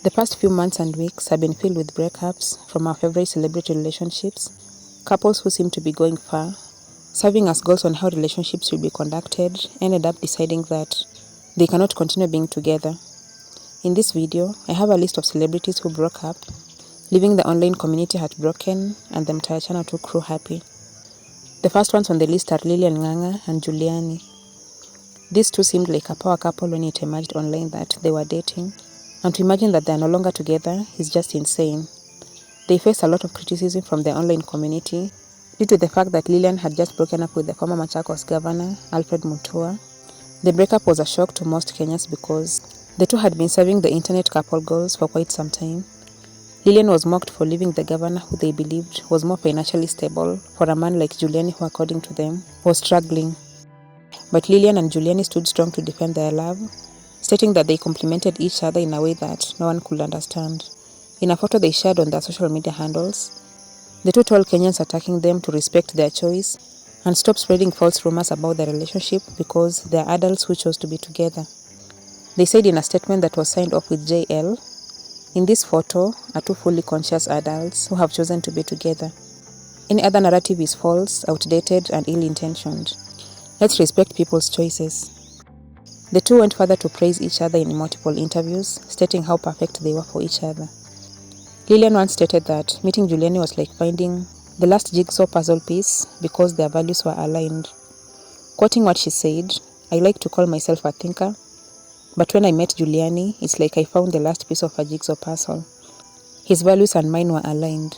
The past few months and weeks have been filled with breakups from our favorite celebrity relationships. Couples who seem to be going far, serving as goals on how relationships should be conducted, ended up deciding that they cannot continue being together. In this video, I have a list of celebrities who broke up, leaving the online community heartbroken and the entire channel to crew happy. The first ones on the list are Lilian Nganga and Juliani. These two seemed like a power couple when it emerged online that they were dating, and to imagine that they are no longer together is just insane. They faced a lot of criticism from the online community due to the fact that Lilian had just broken up with the former Machakos governor, Alfred Mutua. The breakup was a shock to most Kenyans because the two had been serving the internet couple goals for quite some time. Lilian was mocked for leaving the governor who they believed was more financially stable for a man like Juliani who, according to them, was struggling. But Lilian and Juliani stood strong to defend their love, stating that they complemented each other in a way that no one could understand. In a photo they shared on their social media handles, the two told Kenyans attacking them to respect their choice and stop spreading false rumors about their relationship because they are adults who chose to be together. They said in a statement that was signed off with JL, "In this photo are two fully conscious adults who have chosen to be together. Any other narrative is false, outdated, and ill-intentioned. Let's respect people's choices." The two went further to praise each other in multiple interviews, stating how perfect they were for each other. Lilian once stated that meeting Juliani was like finding the last jigsaw puzzle piece because their values were aligned. Quoting what she said, "I like to call myself a thinker, but when I met Juliani, it's like I found the last piece of a jigsaw puzzle. His values and mine were aligned.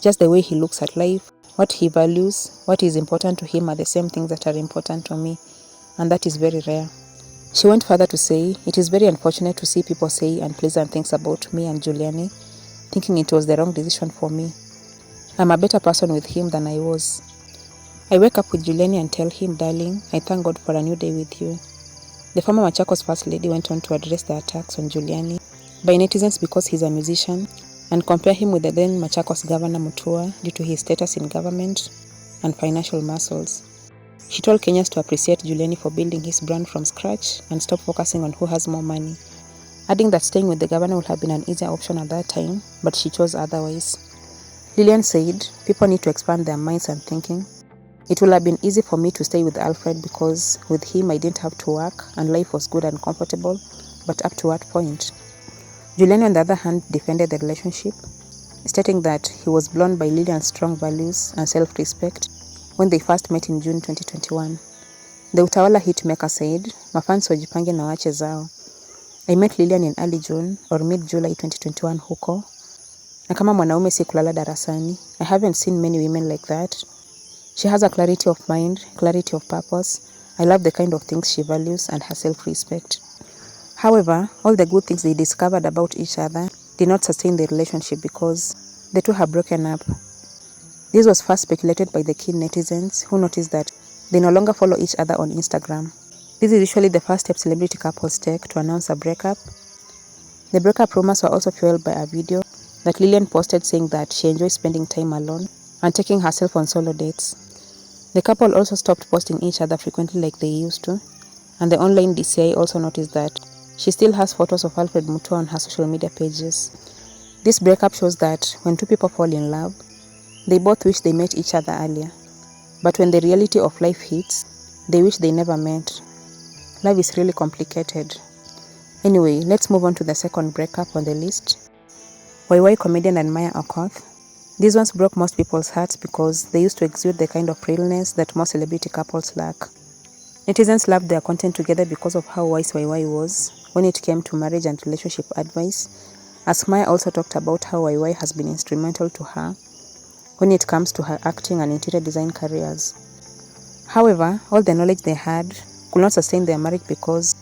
Just the way he looks at life, what he values, what is important to him are the same things that are important to me, and that is very rare." She went further to say, "It is very unfortunate to see people say unpleasant things about me and Juliani, thinking it was the wrong decision for me. I'm a better person with him than I was. I wake up with Juliani and tell him, 'Darling, I thank God for a new day with you.'" The former Machakos First Lady went on to address the attacks on Juliani by netizens because he's a musician and compare him with the then Machakos Governor Mutua due to his status in government and financial muscles. She told Kenyans to appreciate Juliani for building his brand from scratch and stop focusing on who has more money, adding that staying with the governor would have been an easier option at that time, but she chose otherwise. Lilian said, "People need to expand their minds and thinking. It would have been easy for me to stay with Alfred because with him I didn't have to work and life was good and comfortable, but up to what point?" Juliani, on the other hand, defended the relationship, stating that he was blown by Lilian's strong values and self-respect when they first met in June 2021. The Utawala hitmaker said, "Mafans wajipange na wache zao. I met Lilian in early June or mid-July 2021 huko. Na kama mwanaume si kulala darasani. I haven't seen many women like that. She has a clarity of mind, clarity of purpose. I love the kind of things she values and her self-respect." However, all the good things they discovered about each other did not sustain the relationship because the two have broken up. This was first speculated by the keen netizens who noticed that they no longer follow each other on Instagram. This is usually the first step celebrity couples take to announce a breakup. The breakup rumors were also fueled by a video that Lilian posted saying that she enjoys spending time alone and taking herself on solo dates. The couple also stopped posting each other frequently like they used to, and the online DCI also noticed that she still has photos of Alfred Mutua on her social media pages. This breakup shows that when two people fall in love, they both wish they met each other earlier. But when the reality of life hits, they wish they never met. Love is really complicated. Anyway, let's move on to the second breakup on the list. YY comedian and Maya Okoth. These ones broke most people's hearts because they used to exude the kind of realness that most celebrity couples lack. Netizens loved their content together because of how wise YY was when it came to marriage and relationship advice, as Maya also talked about how YY has been instrumental to her when it comes to her acting and interior design careers. However, all the knowledge they had could not sustain their marriage because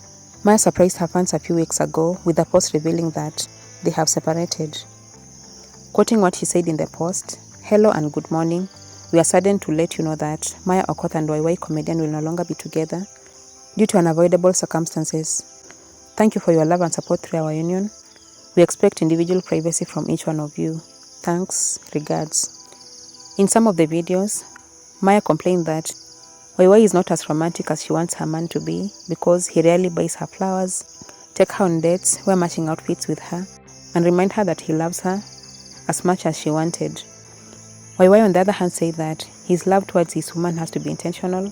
Maya surprised her fans a few weeks ago with a post revealing that they have separated. Quoting what she said in the post, "Hello and good morning. We are saddened to let you know that Maya Okoth and YY comedian will no longer be together due to unavoidable circumstances. Thank you for your love and support through our union. We expect individual privacy from each one of you. Thanks, regards." In some of the videos, Maya complained that YY is not as romantic as she wants her man to be because he rarely buys her flowers, take her on dates, wear matching outfits with her, and remind her that he loves her as much as she wanted. YY on the other hand said that his love towards his woman has to be intentional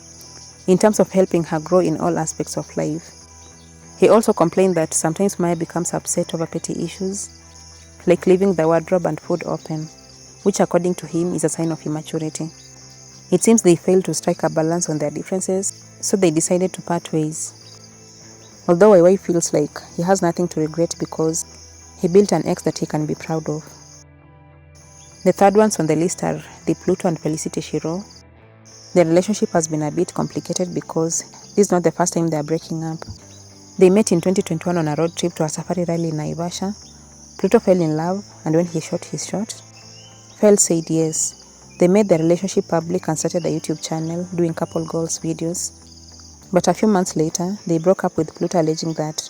in terms of helping her grow in all aspects of life. He also complained that sometimes Maya becomes upset over petty issues, like leaving the wardrobe and food open, which according to him is a sign of immaturity. It seems they failed to strike a balance on their differences, so they decided to part ways. Although YY feels like he has nothing to regret because he built an ex that he can be proud of. The third ones on the list are the Pluto and Felicity Shiro. Their relationship has been a bit complicated because this is not the first time they are breaking up. They met in 2021 on a road trip to a safari rally in Naivasha. Pluto fell in love, and when he shot his shot, Fel said yes. They made their relationship public and started a YouTube channel doing couple goals videos. But a few months later, they broke up with Pluto alleging that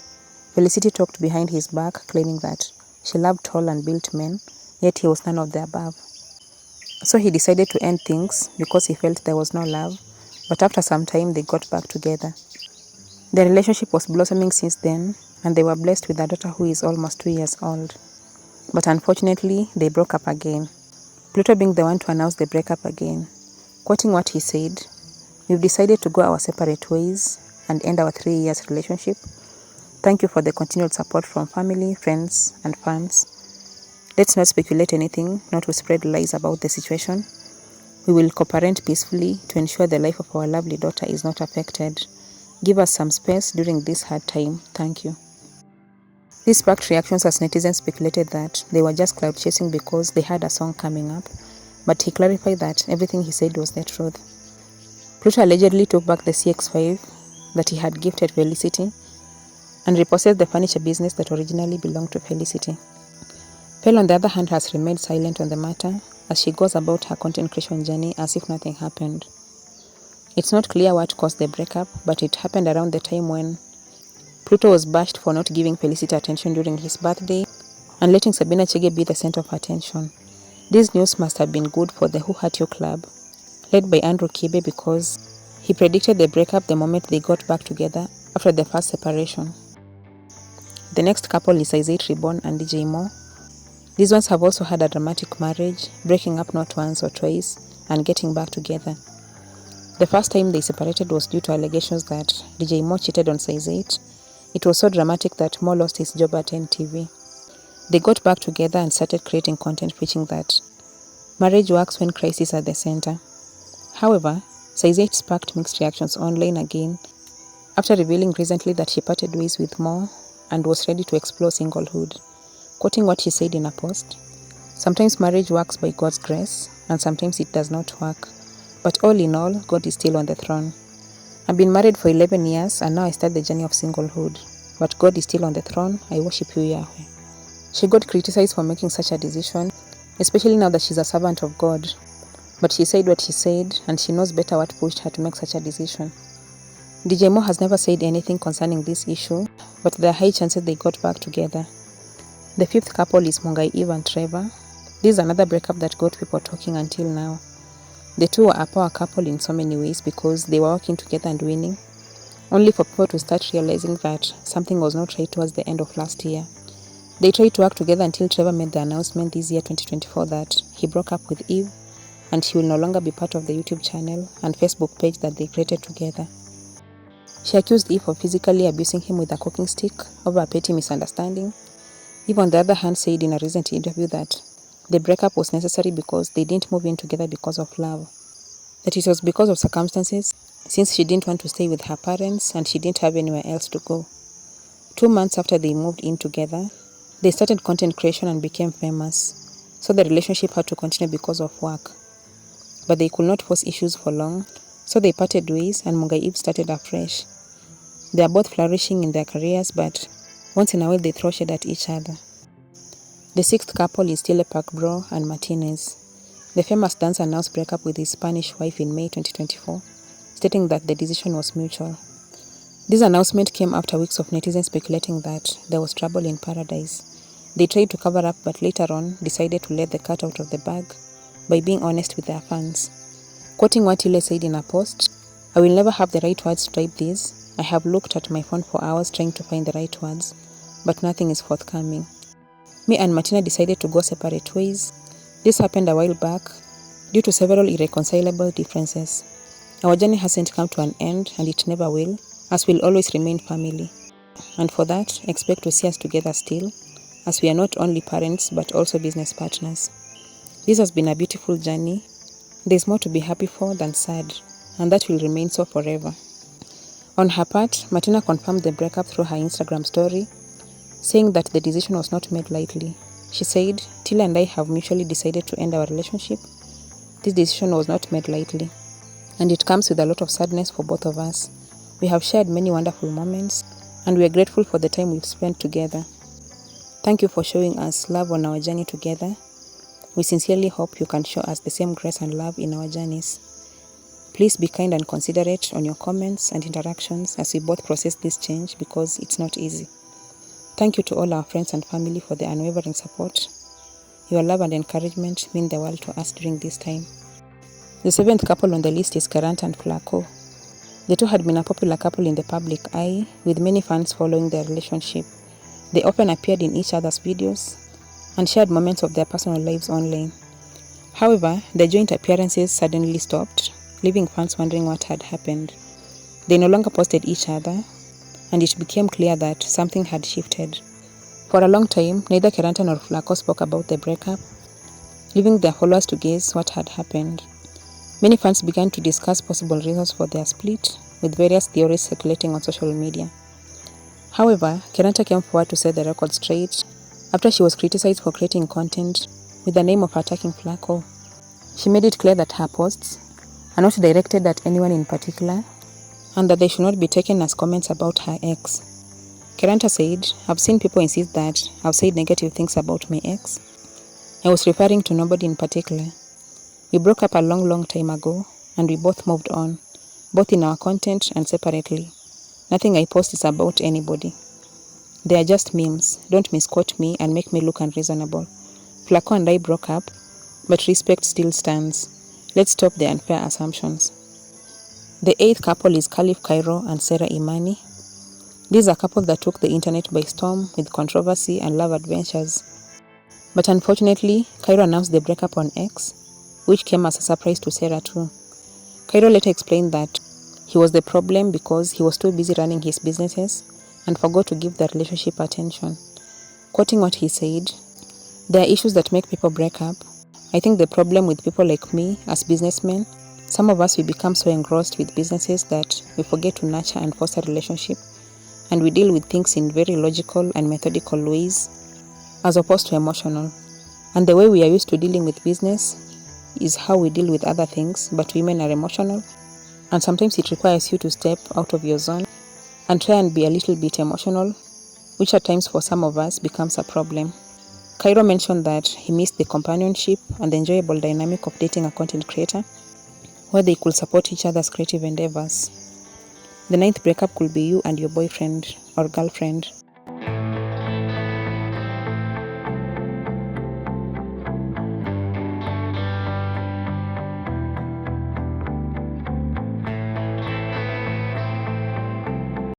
Felicity talked behind his back, claiming that she loved tall and built men, yet he was none of the above. So he decided to end things because he felt there was no love, but after some time they got back together. Their relationship was blossoming since then, and they were blessed with a daughter who is almost 2 years old. But unfortunately, they broke up again. Pluto being the one to announce the breakup again. Quoting what he said, "We've decided to go our separate ways and end our 3 years relationship. Thank you for the continued support from family, friends, and fans. Let's not speculate anything, not to spread lies about the situation. We will cooperate peacefully to ensure the life of our lovely daughter is not affected. Give us some space during this hard time. Thank you." This sparked reactions as netizens speculated that they were just cloud chasing because they had a song coming up, but he clarified that everything he said was the truth. Pluto allegedly took back the CX-5 that he had gifted Felicity and repossessed the furniture business that originally belonged to Felicity. Fel, on the other hand, has remained silent on the matter as she goes about her content creation journey as if nothing happened. It's not clear what caused the breakup, but it happened around the time when Pluto was bashed for not giving Felicity attention during his birthday and letting Sabina Chege be the center of attention. This news must have been good for the Who Hurt You Club, led by Andrew Kibe, because he predicted the breakup the moment they got back together after the first separation. The next couple is Isiah and DJ Mo. These ones have also had a dramatic marriage, breaking up not once or twice and getting back together. The first time they separated was due to allegations that DJ Mo cheated on Isiah. It was so dramatic that Mo lost his job at NTV. They got back together and started creating content preaching that marriage works when crises are the center. However, Isiah sparked mixed reactions online again after revealing recently that she parted ways with Mo and was ready to explore singlehood. Quoting what she said in a post, "Sometimes marriage works by God's grace and sometimes it does not work. But all in all, God is still on the throne. I've been married for 11 years and now I start the journey of singlehood. But God is still on the throne. I worship you, Yahweh." She got criticized for making such a decision, especially now that she's a servant of God. But she said what she said, and she knows better what pushed her to make such a decision. DJ Mo has never said anything concerning this issue, but there are high chances they got back together. The fifth couple is Mungai Eve and Trevor. This is another breakup that got people talking until now. The two were a power couple in so many ways because they were working together and winning, only for people to start realizing that something was not right towards the end of last year. They tried to work together until Trevor made the announcement this year 2024 that he broke up with Eve and she will no longer be part of the YouTube channel and Facebook page that they created together. She accused Eve of physically abusing him with a cooking stick over a petty misunderstanding. Eve, on the other hand, said in a recent interview that the breakup was necessary because they didn't move in together because of love, that it was because of circumstances, since she didn't want to stay with her parents and she didn't have anywhere else to go. 2 months after they moved in together, they started content creation and became famous, so the relationship had to continue because of work. But they could not force issues for long, so they parted ways and Mungai Eve started afresh. They are both flourishing in their careers, but once in a while they throw shade at each other. The sixth couple is Tile Park Bro and Martinez. The famous dancer announced breakup with his Spanish wife in May 2024, stating that the decision was mutual. This announcement came after weeks of netizens speculating that there was trouble in paradise. They tried to cover up, but later on decided to let the cat out of the bag by being honest with their fans. Quoting what Tile said in a post, "I will never have the right words to type this. I have looked at my phone for hours trying to find the right words, but nothing is forthcoming. Me and Martina decided to go separate ways. This happened a while back due to several irreconcilable differences. Our journey hasn't come to an end, and it never will, as we'll always remain family. And for that, expect to see us together still, as we are not only parents but also business partners. This has been a beautiful journey. There's more to be happy for than sad, and that will remain so forever. On her part, Martina confirmed the breakup through her Instagram story, saying that the decision was not made lightly. She said, "Till and I have mutually decided to end our relationship. This decision was not made lightly, and it comes with a lot of sadness for both of us. We have shared many wonderful moments, and we are grateful for the time we've spent together. Thank you for showing us love on our journey together. We sincerely hope you can show us the same grace and love in our journeys. Please be kind and considerate on your comments and interactions as we both process this change because it's not easy. Thank you to all our friends and family for their unwavering support. Your love and encouragement mean the world to us during this time." The seventh couple on the list is Karyn and Flo. The two had been a popular couple in the public eye, with many fans following their relationship. They often appeared in each other's videos and shared moments of their personal lives online. However, the joint appearances suddenly stopped, leaving fans wondering what had happened. They no longer posted each other, and it became clear that something had shifted. For a long time, neither Karyn nor Flo spoke about the breakup, leaving their followers to guess what had happened. Many fans began to discuss possible reasons for their split, with various theories circulating on social media. However, Karyn came forward to set the record straight after she was criticized for creating content with the name of attacking Flo. She made it clear that her posts are not directed at anyone in particular, and that they should not be taken as comments about her ex. Karyn said, "I've seen people insist that I've said negative things about my ex. I was referring to nobody in particular. We broke up a long time ago, and we both moved on, both in our content and separately. Nothing I post is about anybody. They are just memes. Don't misquote me and make me look unreasonable. Flo and I broke up, but respect still stands. Let's stop the unfair assumptions." The eighth couple is Kyo and Sarah Imani. This is a couple that took the internet by storm with controversy and love adventures. But unfortunately, Kyo announced the breakup on X, which came as a surprise to Sarah too. Kyo later explained that he was the problem because he was too busy running his businesses and forgot to give the relationship attention. Quoting what he said, "There are issues that make people break up. I think the problem with people like me as businessmen, some of us we become so engrossed with businesses that we forget to nurture and foster relationship, and we deal with things in very logical and methodical ways as opposed to emotional. And the way we are used to dealing with business is how we deal with other things, but women are emotional, and sometimes it requires you to step out of your zone and try and be a little bit emotional, which at times for some of us becomes a problem." Kyo mentioned that he missed the companionship and the enjoyable dynamic of dating a content creator, where they could support each other's creative endeavors. The ninth breakup could be you and your boyfriend or girlfriend.